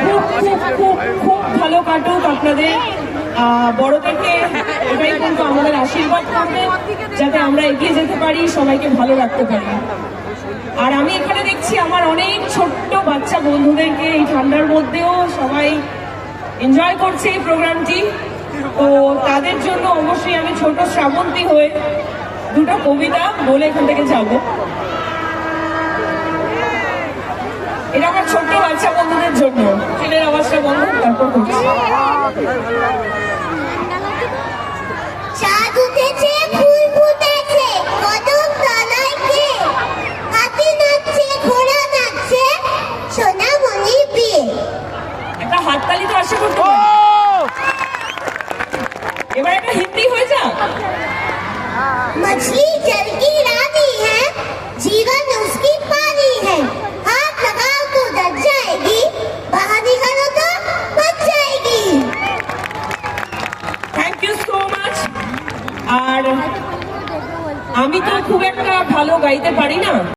খুব খুব খুব খুব ভালো কাটুক আপনাদের। বড়দেরকে এটাই কিন্তু আমাদের আশীর্বাদ করবে যাতে আমরা এগিয়ে যেতে পারি, সবাইকে ভালো রাখতে পারি। আর আমি এখানে দেখছি আমার অনেক ছোট্ট বাচ্চা বন্ধুদেরকে এই ঠান্ডার মধ্যেও সবাই এনজয় করছে এই প্রোগ্রামটি। তো তাদের জন্য অবশ্যই আমি ছোট শ্রাবন্তী হয়ে দুটো কবিতা বলে এখান থেকে যাব। এটা আমার ছোট্ট বাচ্চা বন্ধুদের জন্য। ছেলের আওয়াজটা বন্ধ, তারপর করছি। চাঁদ উঠেছে, ফুল ফুটেছে, কদম তলায় কে? হাতি নাচছে, ঘোড়া নাচছে, সোনামণি বিয়ে। একটা হাততালি তো আশা করতে পারি। এবার একটা হিন্দি হয়ে যাক। मछली जल की रानी है, जीवन उसकी पानी है, हाथ लगाओ तो डर जाएगी, बाहर निकालो तो बच जाएगी। Thank you so much. আর আমি তো খুব একটা ভালো গাইতে পারি না।